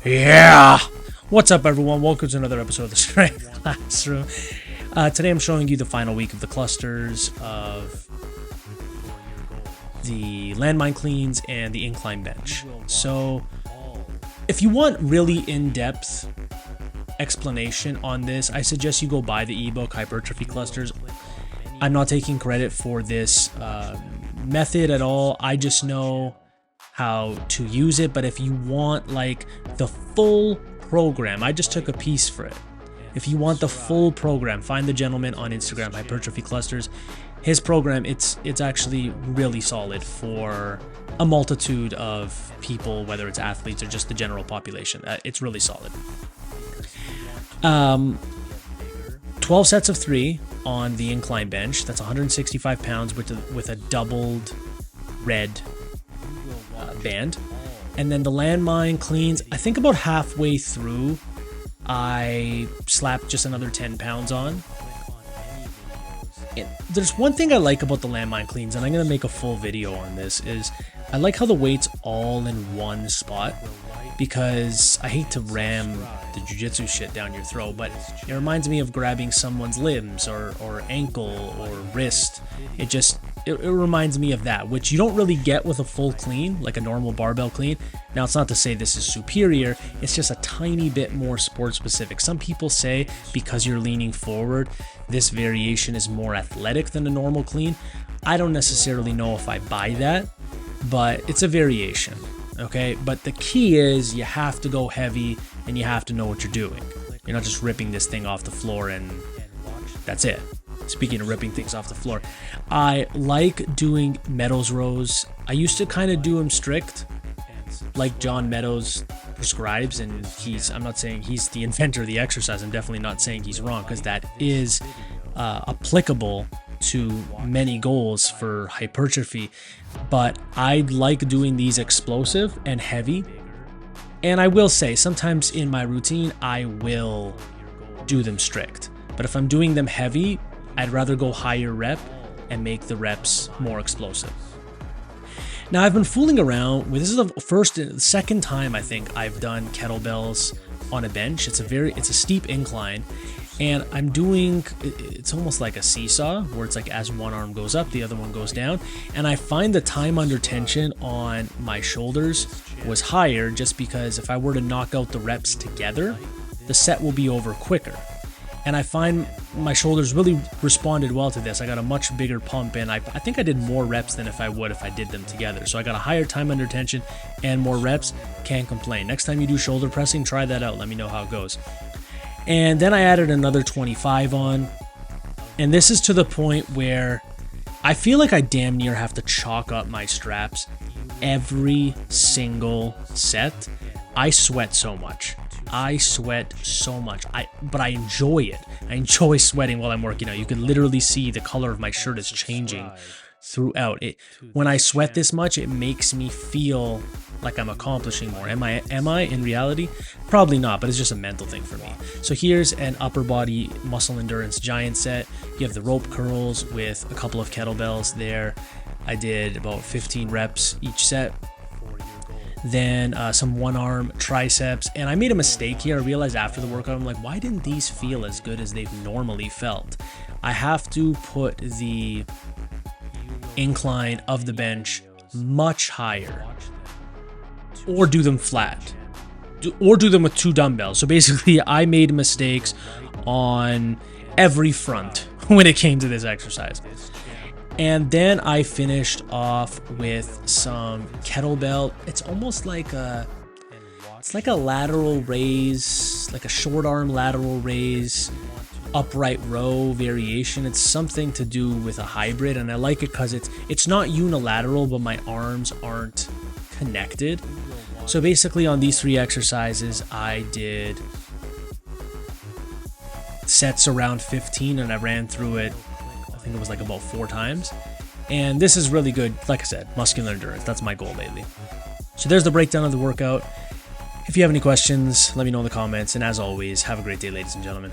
Yeah! What's up, everyone? Welcome to another episode of the Strength Classroom. Today I'm showing you the final week of the clusters of the landmine cleans and the incline bench. So, if you want really in-depth explanation on this, I suggest you go buy the ebook Hypertrophy Clusters. I'm not taking credit for this method at all. I just know how to use it, but if you want like the full program, I just took a piece for it. If you want the full program, find the gentleman on Instagram, Hypertrophy Clusters. His program, it's actually really solid for a multitude of people, whether it's athletes or just the general population. It's really solid. 12 sets of 3 on the incline bench. That's 165 pounds with a doubled red band. And then the landmine cleans, I think about halfway through, I slapped just another 10 pounds on. And there's one thing I like about the landmine cleans, and I'm going to make a full video on this, is I like how the weight's all in one spot, because I hate to ram the jiu-jitsu shit down your throat, but it reminds me of grabbing someone's limbs or ankle or wrist. It reminds me of that, which you don't really get with a full clean, like a normal barbell clean. Now, it's not to say this is superior, it's just a tiny bit more sport specific. Some people say because you're leaning forward, this variation is more athletic than a normal clean. I don't necessarily know if I buy that, but it's a variation, okay? But the key is you have to go heavy and you have to know what you're doing. You're not just ripping this thing off the floor and that's it. Speaking of ripping things off the floor, I like doing Meadows rows. I used to kind of do them strict, like John Meadows prescribes, and I'm not saying he's the inventor of the exercise. I'm definitely not saying he's wrong, because that is applicable to many goals for hypertrophy. But I like doing these explosive and heavy. And I will say, sometimes in my routine, I will do them strict. But if I'm doing them heavy, I'd rather go higher rep and make the reps more explosive. Now, I've been fooling around with, this is the second time I think I've done kettlebells on a bench. It's a steep incline, and I'm doing, it's almost like a seesaw, where it's like as one arm goes up, the other one goes down. And I find the time under tension on my shoulders was higher, just because if I were to knock out the reps together, the set will be over quicker. And I find my shoulders really responded well to this. I got a much bigger pump in. I think I did more reps than if I did them together. So I got a higher time under tension and more reps. Can't complain. Next time you do shoulder pressing, try that out. Let me know how it goes. And then I added another 25 on. And this is to the point where I feel like I damn near have to chalk up my straps every single set. I sweat so much. But I enjoy it. I enjoy sweating while I'm working out. You can literally see the color of my shirt is changing throughout. When I sweat this much, it makes me feel like I'm accomplishing more. Am I in reality? Probably not, but it's just a mental thing for me. So here's an upper body muscle endurance giant set. You have the rope curls with a couple of kettlebells there. I did about 15 reps each set. Then some one-arm triceps, and I made a mistake here. I realized after the workout, I'm like, why didn't these feel as good as they've normally felt? I have to put the incline of the bench much higher, or do them flat, or do them with 2 dumbbells. So basically, I made mistakes on every front when it came to this exercise. And then I finished off with some kettlebell. It's almost like it's like a lateral raise, like a short arm lateral raise, upright row variation. It's something to do with a hybrid, and I like it because it's not unilateral, but my arms aren't connected. So basically on these 3 exercises, I did sets around 15, and I ran through it, I think it was like about 4 times. And this is really good, like I said, muscular endurance. That's my goal lately. So there's the breakdown of the workout. If you have any questions, let me know in the comments. And as always, have a great day, ladies and gentlemen.